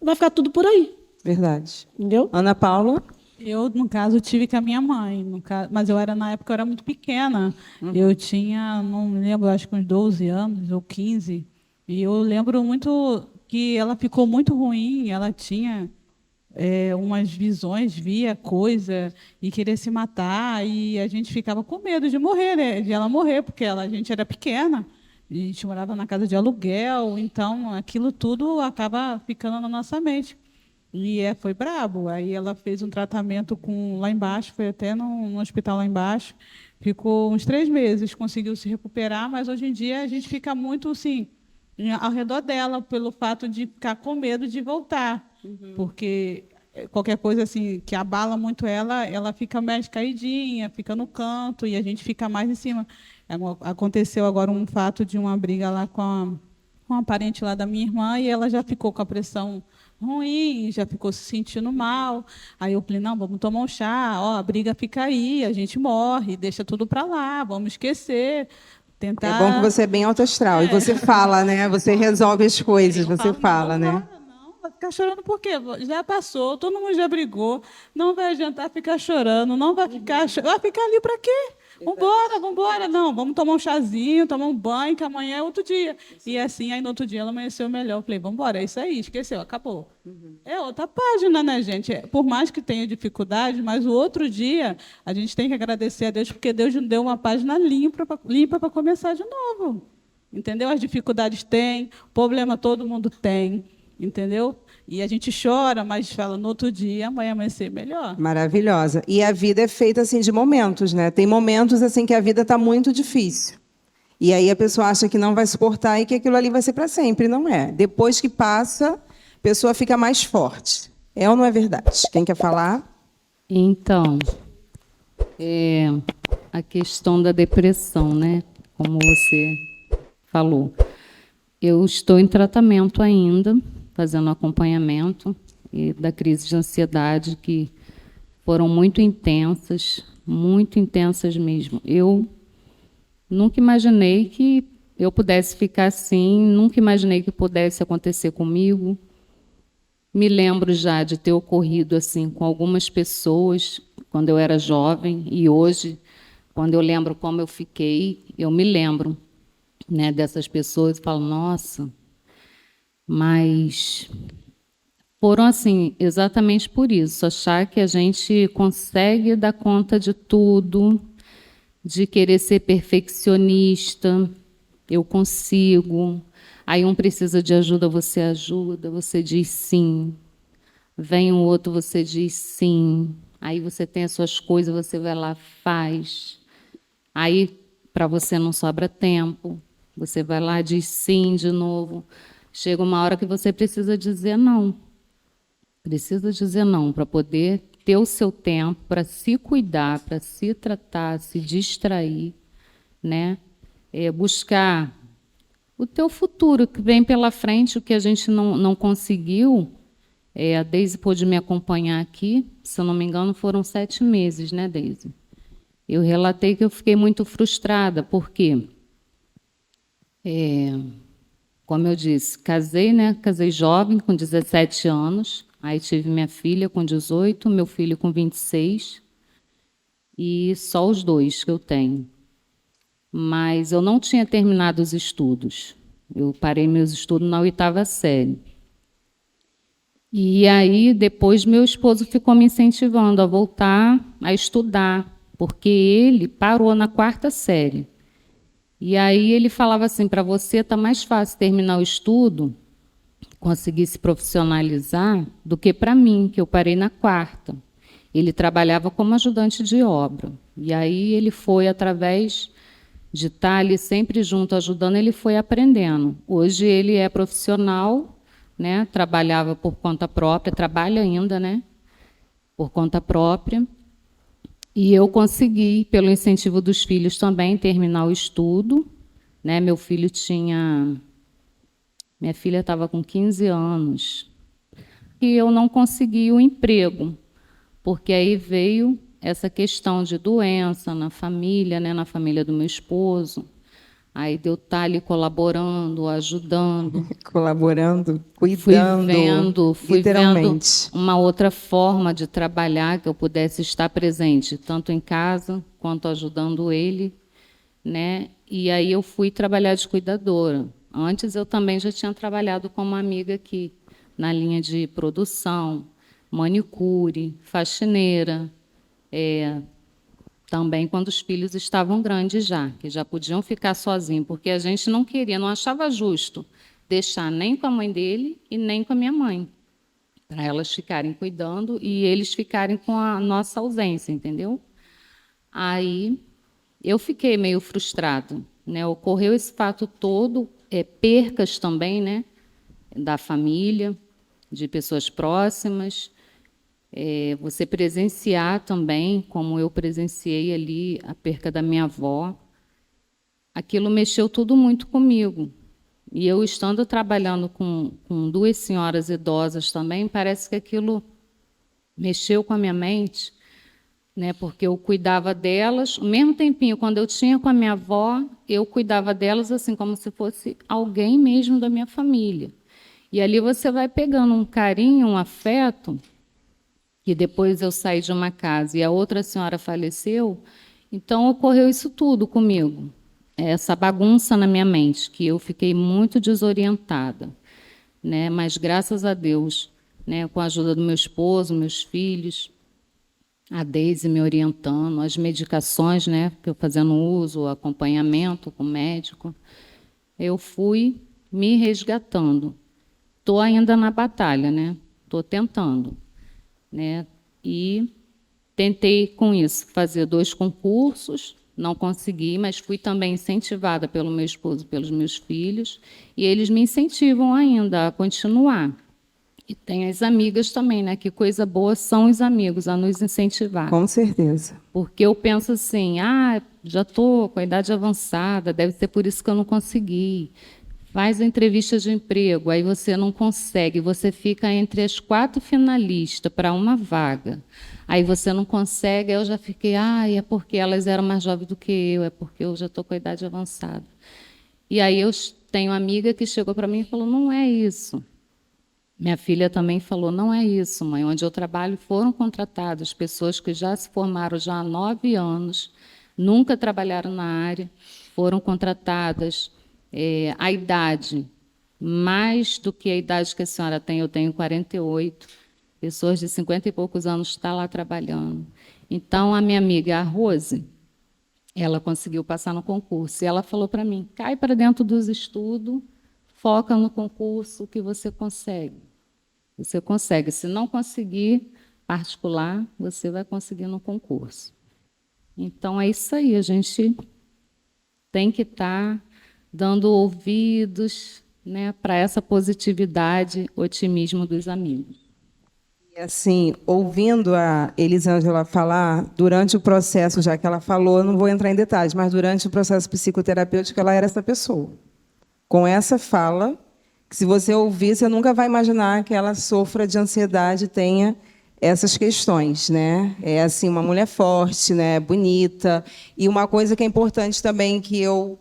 Speaker 5: Vai ficar tudo por aí.
Speaker 1: Verdade.
Speaker 5: Entendeu?
Speaker 1: Ana Paula?
Speaker 4: Eu, no caso, tive com a minha mãe, mas na época eu era muito pequena. Eu tinha, não me lembro, acho que uns 12 anos ou 15. E eu lembro muito que ela ficou muito ruim, ela tinha umas visões, via coisa e queria se matar, e a gente ficava com medo de morrer, né? De ela morrer, porque a gente era pequena, a gente morava na casa de aluguel, então aquilo tudo acaba ficando na nossa mente. E foi brabo. Aí ela fez um tratamento lá embaixo, foi até no hospital lá embaixo, ficou uns 3 meses, conseguiu se recuperar, mas hoje em dia a gente fica muito assim, ao redor dela, pelo fato de ficar com medo de voltar, porque qualquer coisa assim que abala muito ela fica mais caidinha, fica no canto e a gente fica mais em cima. Aconteceu agora um fato de uma briga lá com com uma parente lá da minha irmã e ela já ficou com a pressão ruim, já ficou se sentindo mal. Aí eu falei, não, vamos tomar um chá, ó, a briga fica aí, a gente morre, deixa tudo para lá, vamos esquecer, tentar...
Speaker 1: É bom que você é bem alto astral. E você fala, né? Você resolve as coisas, você
Speaker 4: falo,
Speaker 1: fala,
Speaker 4: não,
Speaker 1: né?
Speaker 4: não, vai ficar chorando por quê? Já passou, todo mundo já brigou, não vai adiantar ficar chorando, não vai ficar... Vai ficar ali para quê? Vambora, vambora. Não, vamos tomar um chazinho, tomar um banho, que amanhã é outro dia. E assim, aí no outro dia ela amanheceu melhor. Eu falei, vambora, é isso aí, esqueceu, acabou. É outra página, né, gente? Por mais que tenha dificuldade, mas o outro dia a gente tem que agradecer a Deus, porque Deus nos deu uma página limpa para começar de novo. Entendeu? As dificuldades tem, problema todo mundo tem, entendeu? E a gente chora, mas fala, no outro dia, amanhã vai ser melhor.
Speaker 1: Maravilhosa. E a vida é feita assim de momentos, né? Tem momentos assim que a vida está muito difícil. E aí a pessoa acha que não vai suportar e que aquilo ali vai ser para sempre. Não é. Depois que passa, a pessoa fica mais forte. É ou não é verdade? Quem quer falar?
Speaker 2: Então, a questão da depressão, né? Como você falou. Eu estou em tratamento ainda, fazendo acompanhamento e da crise de ansiedade, que foram muito intensas mesmo. Eu nunca imaginei que eu pudesse ficar assim, nunca imaginei que pudesse acontecer comigo. Me lembro já de ter ocorrido assim com algumas pessoas quando eu era jovem, e hoje, quando eu lembro como eu fiquei, eu me lembro, né, dessas pessoas e falo, nossa, mas foram assim, exatamente por isso, achar que a gente consegue dar conta de tudo, de querer ser perfeccionista, eu consigo. Aí um precisa de ajuda, você diz sim. Vem um outro, você diz sim. Aí você tem as suas coisas, você vai lá, faz. Aí, para você não sobra tempo, você vai lá, diz sim de novo. Chega uma hora que você precisa dizer não. Precisa dizer não para poder ter o seu tempo para se cuidar, para se tratar, se distrair, né? Buscar o teu futuro, que vem pela frente, o que a gente não conseguiu. A Deise pôde me acompanhar aqui, se eu não me engano, foram 7 meses, né, Deise? Eu relatei que eu fiquei muito frustrada, porque, como eu disse, casei, né? Casei jovem, com 17 anos, aí tive minha filha com 18, meu filho com 26, e só os 2 que eu tenho. Mas eu não tinha terminado os estudos. Eu parei meus estudos na 8ª série. E aí, depois, meu esposo ficou me incentivando a voltar a estudar, porque ele parou na 4ª série. E aí ele falava assim, para você está mais fácil terminar o estudo, conseguir se profissionalizar, do que para mim, que eu parei na 4ª. Ele trabalhava como ajudante de obra. E aí ele foi, através de estar ali sempre junto, ajudando, ele foi aprendendo. Hoje ele é profissional, né? Trabalhava por conta própria, trabalha ainda, né? Por conta própria. E eu consegui, pelo incentivo dos filhos também, terminar o estudo, né? Minha filha estava com 15 anos. E eu não consegui o emprego, porque aí veio essa questão de doença na família, né? Na família do meu esposo. Aí de eu estar ali colaborando, ajudando.
Speaker 1: Colaborando, cuidando,
Speaker 2: Fui vendo
Speaker 1: literalmente.
Speaker 2: uma outra forma de trabalhar, que eu pudesse estar presente, tanto em casa, quanto ajudando ele, né? E aí eu fui trabalhar de cuidadora. Antes eu também já tinha trabalhado como amiga aqui, na linha de produção, manicure, faxineira, também quando os filhos estavam grandes já, que já podiam ficar sozinhos, porque a gente não queria, não achava justo deixar nem com a mãe dele e nem com a minha mãe, para elas ficarem cuidando e eles ficarem com a nossa ausência, entendeu? Aí eu fiquei meio frustrada, né? Ocorreu esse fato todo, percas também, né? Da família, de pessoas próximas. Você presenciar também, como eu presenciei ali, a perca da minha avó. Aquilo mexeu tudo muito comigo. E eu estando trabalhando com duas senhoras idosas também, parece que aquilo mexeu com a minha mente, né? Porque eu cuidava delas, o mesmo tempinho, quando eu tinha com a minha avó, eu cuidava delas assim como se fosse alguém mesmo da minha família. E ali você vai pegando um carinho, um afeto, que depois eu saí de uma casa e a outra senhora faleceu, então ocorreu isso tudo comigo, essa bagunça na minha mente, que eu fiquei muito desorientada, né? Mas graças a Deus, né, com a ajuda do meu esposo, meus filhos, a Deise me orientando, as medicações, né, que eu fazendo uso, o acompanhamento com o médico, eu fui me resgatando. Estou ainda na batalha, né? Estou tentando, né? E tentei com isso fazer 2 concursos, não consegui, mas fui também incentivada pelo meu esposo, pelos meus filhos, e eles me incentivam ainda a continuar. E tem as amigas também, né? Que coisa boa são os amigos a nos incentivar.
Speaker 1: Com certeza.
Speaker 2: Porque eu penso assim, já estou com a idade avançada, deve ser por isso que eu não consegui. Faz a entrevista de emprego, aí você não consegue, você fica entre as 4 finalistas para uma vaga. Aí você não consegue, aí eu já fiquei, é porque elas eram mais jovens do que eu, é porque eu já estou com a idade avançada. E aí eu tenho uma amiga que chegou para mim e falou, não é isso. Minha filha também falou, não é isso, mãe. Onde eu trabalho foram contratadas pessoas que já se formaram já há 9 anos, nunca trabalharam na área, foram contratadas. A idade, mais do que a idade que a senhora tem, eu tenho 48, pessoas de 50 e poucos anos estão lá trabalhando. Então, a minha amiga, a Rose, ela conseguiu passar no concurso. E ela falou para mim, cai para dentro dos estudos, foca no concurso que você consegue. Você consegue. Se não conseguir particular, você vai conseguir no concurso. Então, é isso aí. A gente tem que estar dando ouvidos, né, para essa positividade, otimismo dos amigos.
Speaker 1: E assim, ouvindo a Elisângela falar, durante o processo, já que ela falou, eu não vou entrar em detalhes, mas durante o processo psicoterapêutico, ela era essa pessoa. Com essa fala, que se você ouvir, você nunca vai imaginar que ela sofra de ansiedade, tenha essas questões, né? É assim, uma mulher forte, né, bonita. E uma coisa que é importante também, que eu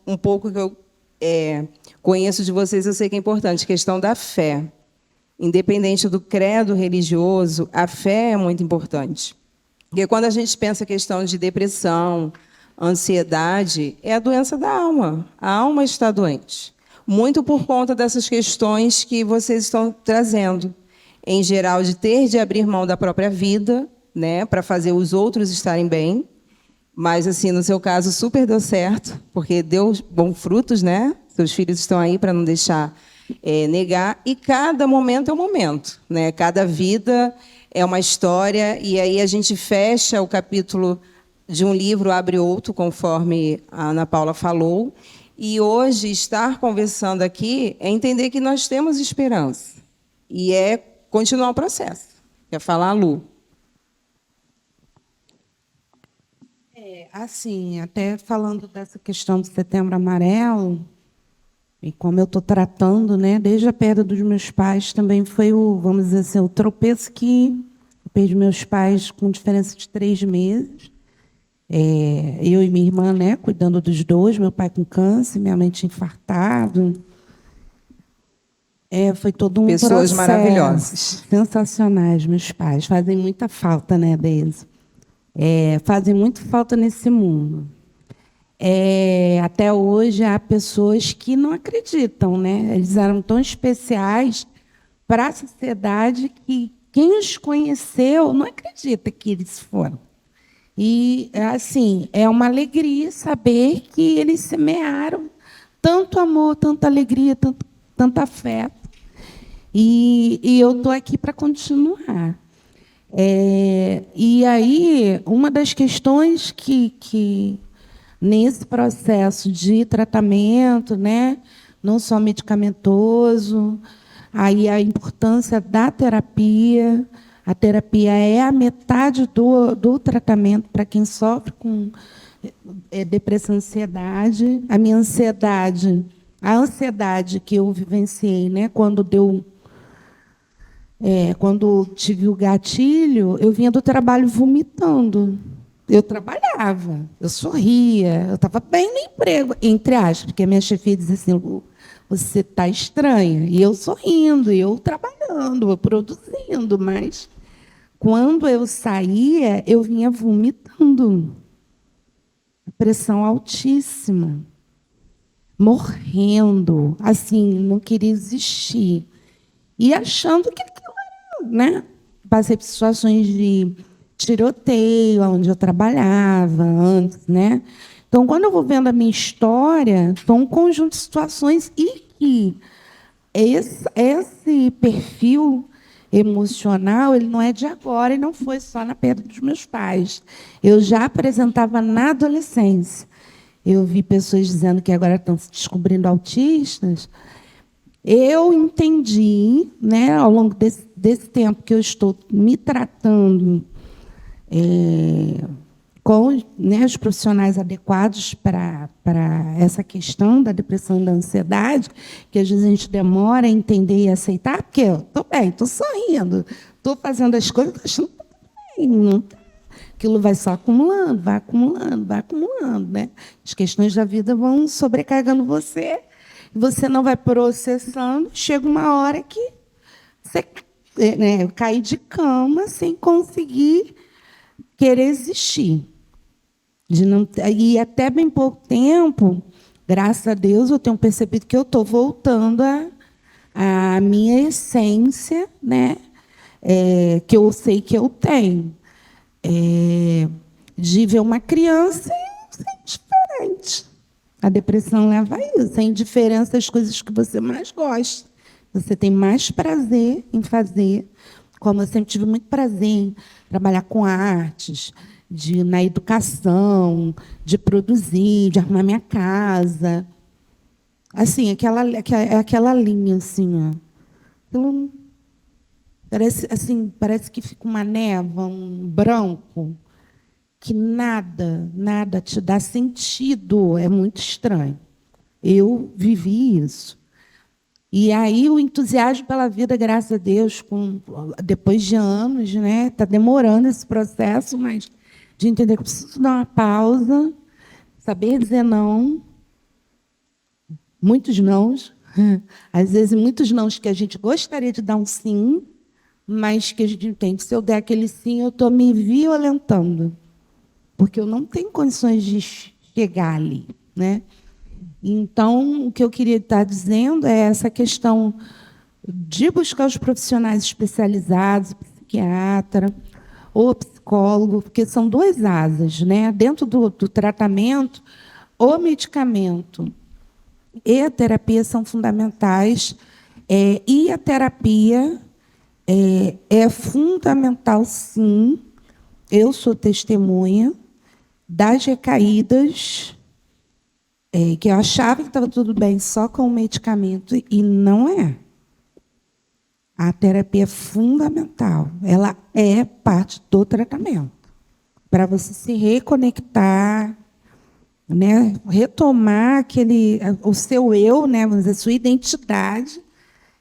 Speaker 1: conheço de vocês, eu sei que é importante, questão da fé. Independente do credo religioso, a fé é muito importante. Porque quando a gente pensa a questão de depressão, ansiedade, é a doença da alma. A alma está doente. Muito por conta dessas questões que vocês estão trazendo. Em geral, de abrir mão da própria vida, né, para fazer os outros estarem bem. Mas, assim, no seu caso, super deu certo, porque deu bons frutos, né? Seus filhos estão aí para não deixar negar. E cada momento é um momento, né? Cada vida é uma história. E aí a gente fecha o capítulo de um livro, abre outro, conforme a Ana Paula falou. E hoje, estar conversando aqui é entender que nós temos esperança. E é continuar o processo. Quer falar, Lu?
Speaker 3: Assim, até falando dessa questão do Setembro Amarelo, e como eu estou tratando, né, desde a perda dos meus pais, também foi vamos dizer assim, o tropeço que eu perdi meus pais com diferença de 3 meses. Eu e minha irmã, né, cuidando dos 2, meu pai com câncer, minha mãe tinha infartado. Foi todo um
Speaker 1: Pessoas
Speaker 3: processo.
Speaker 1: Maravilhosas.
Speaker 3: Sensacionais, meus pais. Fazem muita falta, né, deles. Fazem muito falta nesse mundo. Até hoje, há pessoas que não acreditam, né? Eles eram tão especiais para a sociedade que quem os conheceu não acredita que eles foram. E, assim, é uma alegria saber que eles semearam tanto amor, tanta alegria, tanto afeto. E eu estou aqui para continuar. E aí, uma das questões que nesse processo de tratamento, né, não só medicamentoso, aí a importância da terapia. A terapia é a metade do tratamento para quem sofre com depressão e ansiedade. A minha ansiedade A ansiedade que eu vivenciei, né, quando tive o gatilho, eu vinha do trabalho vomitando. Eu trabalhava, eu sorria, eu estava bem no emprego, entre aspas, porque a minha chefia dizia assim, "Lu, você está estranha." E eu sorrindo, e eu trabalhando, eu produzindo, mas quando eu saía, eu vinha vomitando. Pressão altíssima. Morrendo, assim, não queria existir. E achando que aquilo era, né? Passei por situações de tiroteio, onde eu trabalhava antes, né? Então, quando eu vou vendo a minha história, são um conjunto de situações e que esse perfil emocional, ele não é de agora e não foi só na perda dos meus pais. Eu já apresentava na adolescência. Eu vi pessoas dizendo que agora estão se descobrindo autistas. Eu entendi, né, ao longo desse tempo que eu estou me tratando com, né, os profissionais adequados para essa questão da depressão e da ansiedade, que às vezes a gente demora a entender e aceitar, porque eu estou bem, estou sorrindo, estou fazendo as coisas, estou achando que está bem, não está. Aquilo vai só acumulando, vai acumulando, vai acumulando, né? As questões da vida vão sobrecarregando você, e você não vai processando. Chega uma hora que você, né, cai de cama sem conseguir querer existir. E até bem pouco tempo, graças a Deus, eu tenho percebido que eu estou voltando à minha essência, né? Que eu sei que eu tenho. De ver uma criança e ser diferente. A depressão leva a isso, a indiferença das coisas que você mais gosta. Você tem mais prazer em fazer, como eu sempre tive muito prazer em trabalhar com artes, na educação, de produzir, de arrumar minha casa. Assim, aquela linha, assim, ó. Aquilo, parece que fica uma névoa, um branco, que nada te dá sentido. É muito estranho. Eu vivi isso. E aí o entusiasmo pela vida, graças a Deus, depois de anos, né, está demorando esse processo, mas de entender que eu preciso dar uma pausa, saber dizer não, muitos nãos, às vezes muitos nãos que a gente gostaria de dar um sim, mas que a gente entende, se eu der aquele sim, eu estou me violentando, porque eu não tenho condições de chegar ali, né? Então, o que eu queria estar dizendo é essa questão de buscar os profissionais especializados, psiquiatra ou psicólogo, porque são duas asas, né? Dentro do tratamento, o medicamento e a terapia são fundamentais, e a terapia é fundamental, sim. Eu sou testemunha das recaídas, que eu achava que estava tudo bem só com o medicamento, e não é. A terapia é fundamental. Ela é parte do tratamento. Para você se reconectar, né, retomar o seu eu, né, vamos dizer, a sua identidade,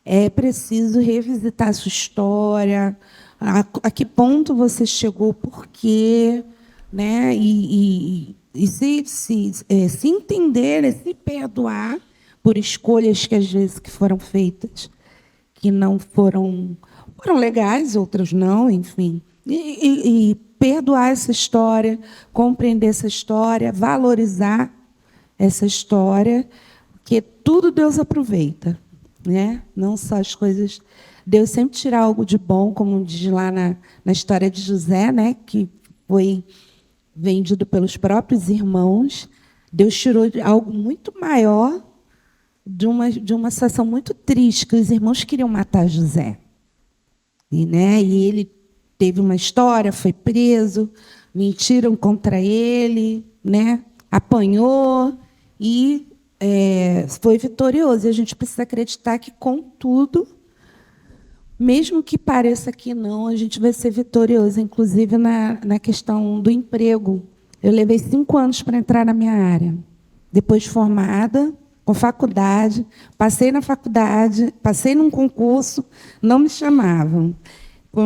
Speaker 3: é preciso revisitar a sua história, a que ponto você chegou, por quê, né, e se entender, se perdoar por escolhas que às vezes que foram feitas, que não foram legais, outras não, enfim, e perdoar essa história, compreender essa história, valorizar essa história, porque tudo Deus aproveita, né? Não só as coisas. Deus sempre tira algo de bom, como diz lá na história de José, né, que foi vendido pelos próprios irmãos. Deus tirou algo muito maior de uma situação muito triste, que os irmãos queriam matar José. E ele teve uma história, foi preso, mentiram contra ele, né? Apanhou e foi vitorioso. E a gente precisa acreditar que, contudo, mesmo que pareça que não, a gente vai ser vitorioso, inclusive na questão do emprego. Eu levei 5 anos para entrar na minha área. Depois de formada, com faculdade, passei na faculdade, passei num concurso, não me chamavam. Foi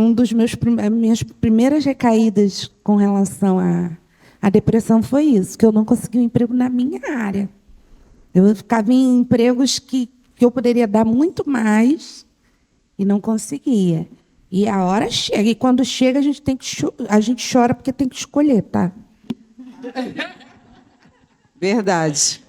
Speaker 3: minhas primeiras recaídas com relação à depressão foi isso, que eu não consegui um emprego na minha área. Eu ficava em empregos que eu poderia dar muito mais e não conseguia. E a hora chega, e quando chega a gente chora porque tem que escolher, tá?
Speaker 1: Verdade.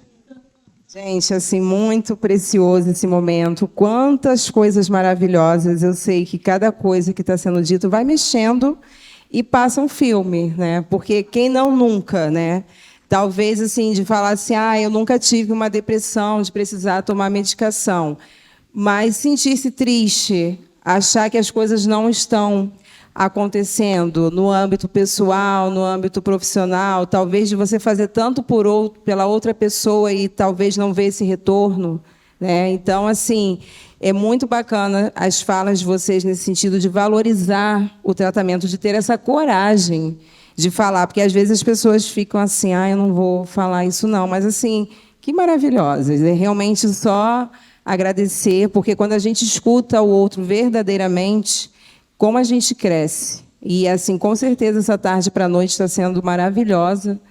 Speaker 1: Gente, assim, muito precioso esse momento. Quantas coisas maravilhosas. Eu sei que cada coisa que está sendo dito vai mexendo e passa um filme, né? Porque quem não nunca, né? Talvez, assim, de falar assim, eu nunca tive uma depressão, de precisar tomar medicação. Mas sentir-se triste, achar que as coisas não estão acontecendo no âmbito pessoal, no âmbito profissional, talvez de você fazer tanto pela outra pessoa e talvez não ver esse retorno, né? Então, assim, é muito bacana as falas de vocês nesse sentido de valorizar o tratamento, de ter essa coragem de falar, porque às vezes as pessoas ficam assim, eu não vou falar isso não, mas assim, que maravilhosas, é realmente só agradecer, porque quando a gente escuta o outro verdadeiramente, como a gente cresce. E, assim, com certeza, essa tarde para a noite está sendo maravilhosa.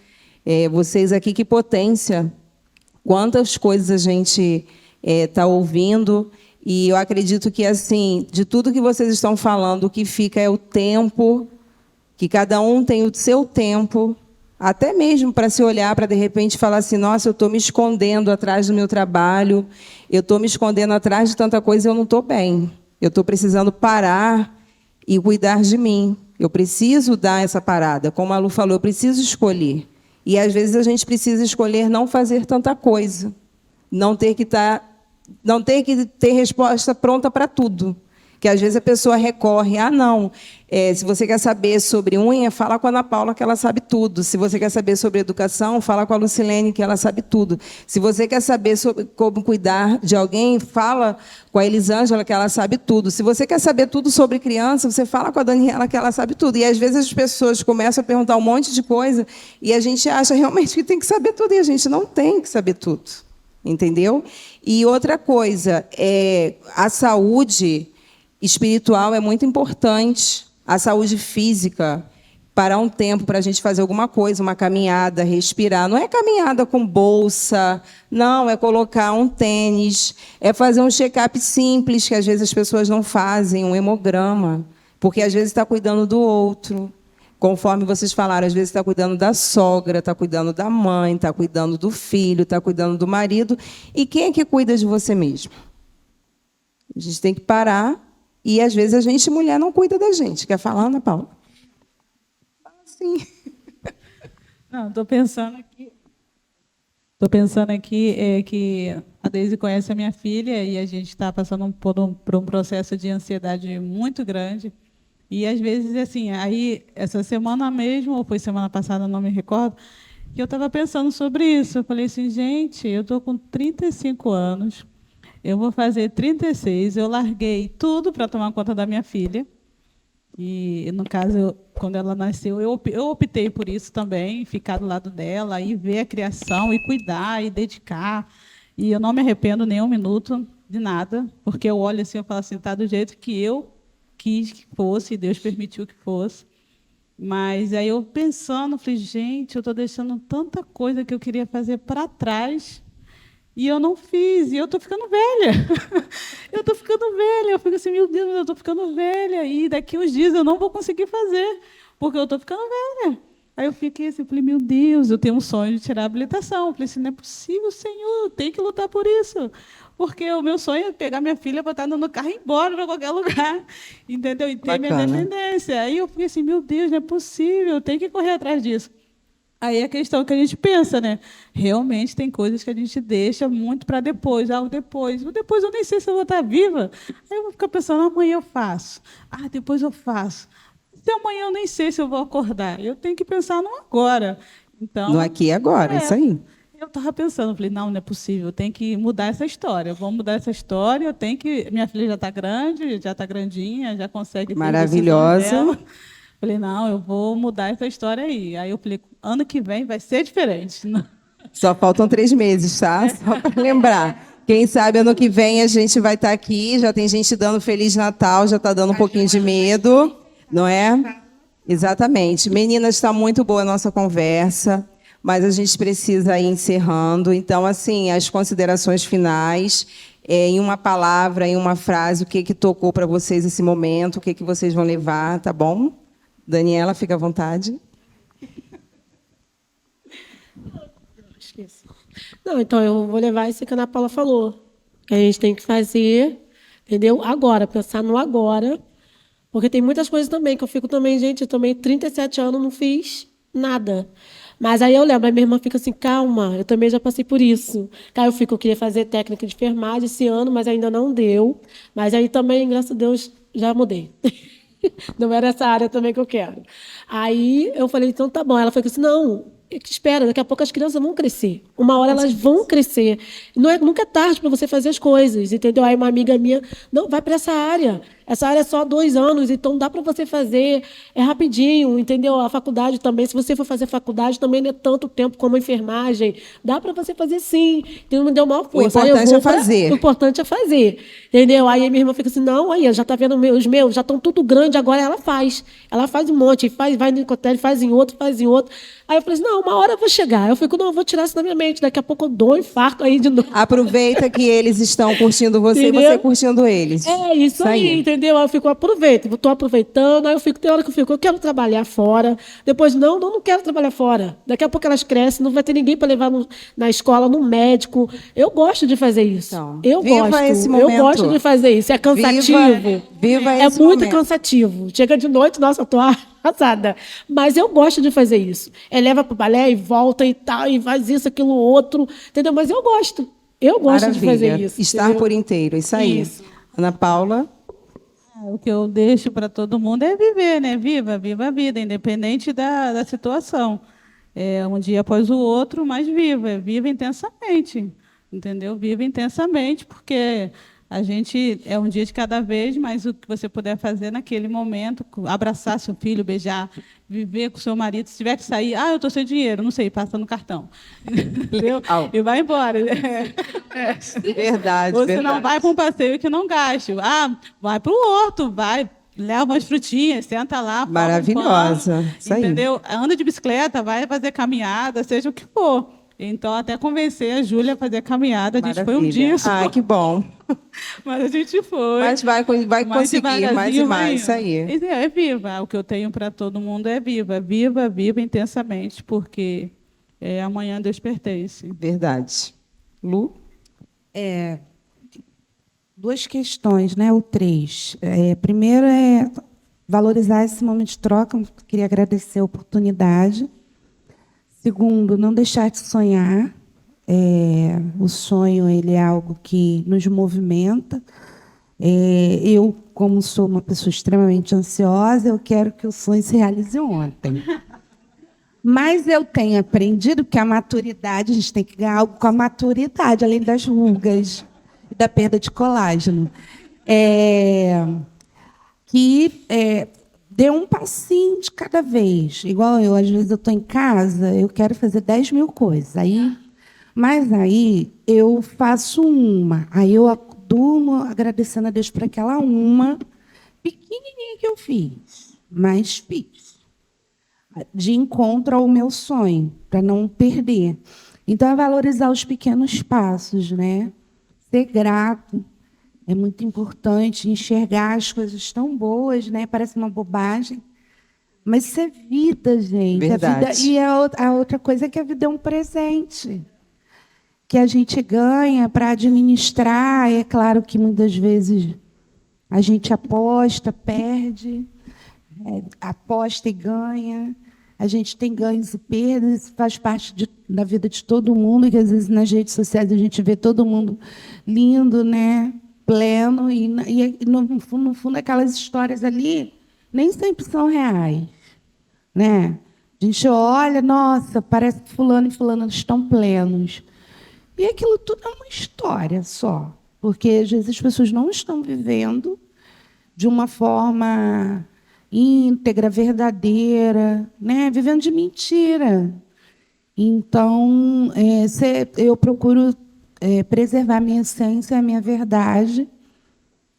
Speaker 1: Vocês aqui, que potência. Quantas coisas a gente está ouvindo. E eu acredito que, assim, de tudo que vocês estão falando, o que fica é o tempo, que cada um tem o seu tempo, até mesmo para se olhar, para, de repente, falar assim, nossa, eu estou me escondendo atrás do meu trabalho, eu estou me escondendo atrás de tanta coisa e eu não estou bem. Eu estou precisando parar e cuidar de mim. Eu preciso dar essa parada. Como a Lu falou, eu preciso escolher. E, às vezes, a gente precisa escolher não fazer tanta coisa. Não ter que ter resposta pronta para tudo. Que, às vezes, a pessoa recorre. Não, se você quer saber sobre unha, fala com a Ana Paula, que ela sabe tudo. Se você quer saber sobre educação, fala com a Lucilene, que ela sabe tudo. Se você quer saber sobre como cuidar de alguém, fala com a Elisângela, que ela sabe tudo. Se você quer saber tudo sobre criança, você fala com a Daniela, que ela sabe tudo. E, às vezes, as pessoas começam a perguntar um monte de coisa e a gente acha realmente que tem que saber tudo. E a gente não tem que saber tudo. Entendeu? E outra coisa, a saúde espiritual é muito importante, a saúde física, parar um tempo para a gente fazer alguma coisa, uma caminhada, respirar. Não é caminhada com bolsa, não, é colocar um tênis, é fazer um check-up simples, que às vezes as pessoas não fazem, um hemograma, porque às vezes está cuidando do outro. Conforme vocês falaram, às vezes está cuidando da sogra, está cuidando da mãe, está cuidando do filho, está cuidando do marido. E quem é que cuida de você mesmo? A gente tem que parar. E, às vezes, a gente, mulher, não cuida da gente. Quer falar, Ana Paula? Fala assim.
Speaker 4: Não, estou pensando aqui que a Deise conhece a minha filha e a gente está passando por um processo de ansiedade muito grande. E, às vezes, assim, aí, essa semana mesmo, ou foi semana passada, não me recordo, que eu estava pensando sobre isso. Eu falei assim, gente, eu estou com 35 anos, eu vou fazer 36, eu larguei tudo para tomar conta da minha filha. E, no caso, quando ela nasceu, eu optei por isso também, ficar do lado dela, e ver a criação, e cuidar, e dedicar. E eu não me arrependo nem um minuto de nada, porque eu olho assim, eu falo assim, está do jeito que eu quis que fosse, e Deus permitiu que fosse. Mas aí eu pensando, falei, gente, eu estou deixando tanta coisa que eu queria fazer para trás, e eu não fiz, e eu estou ficando velha. Eu estou ficando velha. Eu fico assim, meu Deus, eu estou ficando velha, e daqui uns dias eu não vou conseguir fazer, porque eu estou ficando velha. Aí eu fiquei assim, falei, meu Deus, eu tenho um sonho de tirar a habilitação. Eu falei assim, não é possível, Senhor, eu tenho que lutar por isso. Porque o meu sonho é pegar minha filha, botar no carro e ir embora para qualquer lugar. Entendeu? E ter minha independência. Aí eu fiquei assim, meu Deus, não é possível, eu tenho que correr atrás disso. Aí a questão que a gente pensa, né? Realmente tem coisas que a gente deixa muito para depois. O depois eu nem sei se eu vou estar viva. Aí eu vou ficar pensando, amanhã eu faço. Depois eu faço. Se amanhã eu nem sei se eu vou acordar. Eu tenho que pensar no agora. Então,
Speaker 1: no aqui e agora, isso aí.
Speaker 4: Eu estava pensando, falei, não é possível, eu tenho que mudar essa história. Vamos mudar essa história, eu tenho que... Minha filha já está grande, já está grandinha, já consegue...
Speaker 1: Maravilhosa.
Speaker 4: Falei, não, eu vou mudar essa história aí. Aí eu falei, ano que vem vai ser diferente.
Speaker 1: Só faltam 3 meses, tá? Só para lembrar. Quem sabe ano que vem a gente vai estar aqui, já tem gente dando Feliz Natal, já está dando um pouquinho de medo, não é? Exatamente. Meninas, está muito boa a nossa conversa, mas a gente precisa ir encerrando. Então, assim, as considerações finais, em uma palavra, em uma frase, o que tocou para vocês esse momento, o que vocês vão levar, tá bom? Daniela, fica à vontade.
Speaker 5: Não, então eu vou levar isso que a Ana Paula falou. Que a gente tem que fazer, entendeu? Agora, pensar no agora. Porque tem muitas coisas também que eu fico também, gente, eu também 37 anos não fiz nada. Mas aí eu lembro, a minha irmã fica assim, calma, eu também já passei por isso. Aí eu queria fazer técnica de enfermagem esse ano, mas ainda não deu. Mas aí também, graças a Deus, já mudei. Não era essa área também que eu quero. Aí eu falei, então tá bom. Ela falou assim, não, espera, daqui a pouco as crianças vão crescer. Uma hora elas vão crescer. Nunca é tarde para você fazer as coisas, entendeu? Aí uma amiga minha, não, vai para essa área. Essa área é só 2 anos, então dá para você fazer, é rapidinho, entendeu? A faculdade também, se você for fazer faculdade, também não é tanto tempo como a enfermagem. Dá para você fazer sim. Então não me deu maior força.
Speaker 1: O importante é fazer.
Speaker 5: O importante é fazer, entendeu? Aí minha irmã fica assim, não, aí, já está vendo os meus, já estão tudo grande, agora ela faz. Ela faz um monte, vai no Nicotelli, faz em outro, faz em outro. Aí eu falei assim, não, uma hora eu vou chegar. Eu fico, não, eu vou tirar isso da minha mente, daqui a pouco eu dou um infarto aí de novo.
Speaker 1: Aproveita que eles estão curtindo você
Speaker 5: Entendeu?
Speaker 1: e você curtindo eles.
Speaker 5: É isso aí, entendeu? Aí eu fico, aproveita, estou aproveitando, aí eu fico, tem hora que eu quero trabalhar fora, depois, não quero trabalhar fora. Daqui a pouco elas crescem, não vai ter ninguém para levar na escola, no médico. Eu gosto de fazer isso.
Speaker 1: Então,
Speaker 5: eu gosto de fazer isso. É cansativo.
Speaker 1: Viva
Speaker 5: é
Speaker 1: esse
Speaker 5: muito
Speaker 1: momento.
Speaker 5: cansativo. Chega de noite, nossa, eu tô arrasada. Mas eu gosto de fazer isso. Leva para o balé e volta e tal, e faz isso, aquilo, outro, entendeu? Mas eu gosto. Eu gosto de fazer isso.
Speaker 1: Estar
Speaker 5: entendeu?
Speaker 1: por inteiro, isso aí.
Speaker 5: Isso.
Speaker 1: Ana Paula?
Speaker 4: O que eu deixo para todo mundo é viver, né? Viva a vida, independente da situação. Um dia após o outro, mas viva intensamente, entendeu? Viva intensamente, porque a gente é um dia de cada vez, mas o que você puder fazer naquele momento, abraçar seu filho, beijar, viver com seu marido, se tiver que sair, eu estou sem dinheiro, não sei, passa no cartão. Entendeu? E vai embora.
Speaker 1: Verdade.
Speaker 4: Você não vai para um passeio que não gaste. Vai para o horto, leva umas frutinhas, senta lá.
Speaker 1: Maravilhosa. Isso aí.
Speaker 4: Entendeu? Anda de bicicleta, vai fazer caminhada, seja o que for. Então, até convencer a Júlia a fazer caminhada, a gente foi um dia só.
Speaker 1: Que bom.
Speaker 4: Mas a gente foi.
Speaker 1: Mas vai conseguir mais e mais, isso aí.
Speaker 4: É viva. O que eu tenho para todo mundo é viva. Viva intensamente, porque amanhã Deus pertence.
Speaker 1: Verdade. Lu?
Speaker 3: 2 questões, né? Ou 3. Primeiro é valorizar esse momento de troca. Queria agradecer a oportunidade. Segundo, não deixar de sonhar. O sonho ele é algo que nos movimenta. Eu, como sou uma pessoa extremamente ansiosa, eu quero que o sonho se realize ontem. Mas eu tenho aprendido que a maturidade, a gente tem que ganhar algo com a maturidade, além das rugas e da perda de colágeno. Dê um passinho de cada vez. Igual eu, às vezes eu estou em casa, eu quero fazer 10 mil coisas. Mas aí eu faço uma. Aí eu durmo agradecendo a Deus por aquela uma pequenininha que eu fiz. Mas fiz. De encontro ao meu sonho, para não perder. Então, é valorizar os pequenos passos, né? Ser grato. É muito importante enxergar as coisas tão boas, né? Parece uma bobagem. Mas isso é vida, gente.
Speaker 1: Verdade.
Speaker 3: A outra coisa é que a vida é um presente que a gente ganha para administrar. É claro que muitas vezes a gente aposta, perde, aposta e ganha. A gente tem ganhos e perdas, isso faz parte da vida de todo mundo, que às vezes nas redes sociais a gente vê todo mundo lindo, né? Pleno, e no fundo, aquelas histórias ali nem sempre são reais. Né? A gente olha, nossa, parece que fulano e fulana estão plenos. E aquilo tudo é uma história só, porque às vezes as pessoas não estão vivendo de uma forma íntegra, verdadeira, né? Vivendo de mentira. Então, eu procuro preservar a minha essência, a minha verdade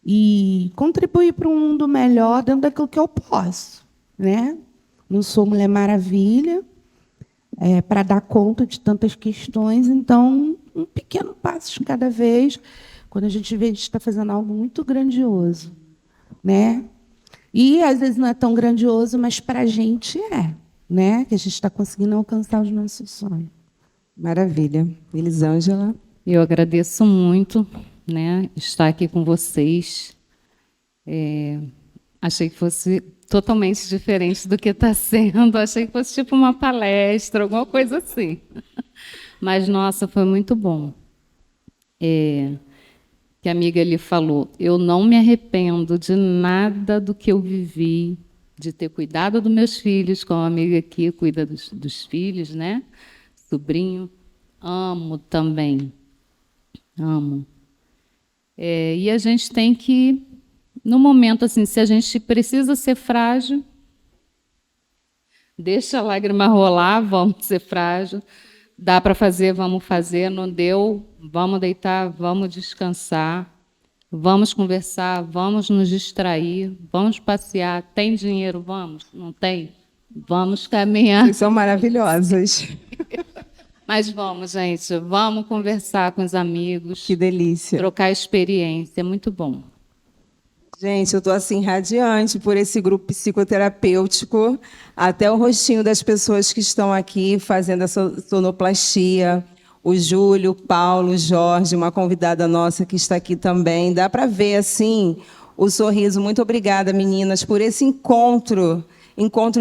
Speaker 3: e contribuir para um mundo melhor dentro daquilo que eu posso, né? Não sou Mulher Maravilha para dar conta de tantas questões, então, um pequeno passo de cada vez. Quando a gente vê, a gente está fazendo algo muito grandioso, né? E, às vezes, não é tão grandioso, mas para a gente é, né? Que a gente está conseguindo alcançar os nossos sonhos.
Speaker 1: Maravilha. Elisângela?
Speaker 2: Eu agradeço muito, né, estar aqui com vocês. Achei que fosse totalmente diferente do que está sendo. Achei que fosse tipo uma palestra, alguma coisa assim. Mas, nossa, foi muito bom. Que a amiga ali falou, eu não me arrependo de nada do que eu vivi, de ter cuidado dos meus filhos, como a amiga aqui cuida dos filhos, né? Sobrinho. Amo também. Amo. E a gente tem que, no momento, assim, se a gente precisa ser frágil, deixa a lágrima rolar, vamos ser frágil. Dá para fazer, vamos fazer. Não deu, vamos deitar, vamos descansar. Vamos conversar, vamos nos distrair, vamos passear. Tem dinheiro? Vamos. Não tem? Vamos caminhar.
Speaker 1: Vocês são maravilhosas.
Speaker 2: Mas vamos, gente, vamos conversar com os amigos.
Speaker 1: Que delícia.
Speaker 2: Trocar experiência, é muito bom.
Speaker 1: Gente, eu estou assim radiante por esse grupo psicoterapêutico, até o rostinho das pessoas que estão aqui fazendo a sonoplastia, o Júlio, o Paulo, o Jorge, uma convidada nossa que está aqui também. Dá para ver assim o sorriso. Muito obrigada, meninas, por esse encontro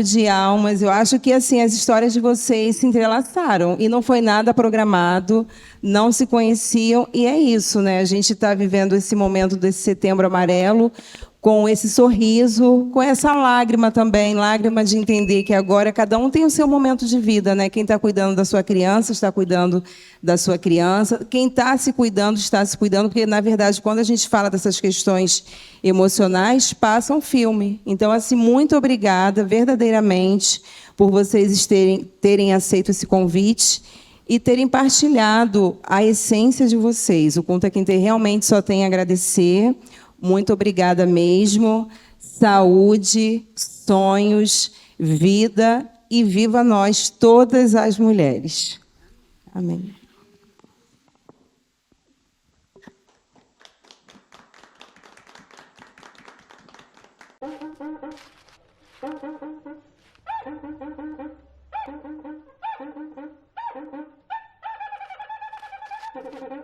Speaker 1: de almas. Eu acho que assim as histórias de vocês se entrelaçaram e não foi nada programado, não se conheciam e é isso, né? A gente está vivendo esse momento desse Setembro Amarelo com esse sorriso, com essa lágrima também, lágrima de entender que agora cada um tem o seu momento de vida, né? Quem está cuidando da sua criança está cuidando da sua criança, quem está se cuidando, porque na verdade quando a gente fala dessas questões emocionais passa um filme. Então assim, muito obrigada verdadeiramente por vocês terem aceito esse convite e terem partilhado a essência de vocês. O Conta Quem Tem realmente só tem a agradecer. Muito obrigada mesmo. Saúde, sonhos, vida e viva nós, todas as mulheres. Amém.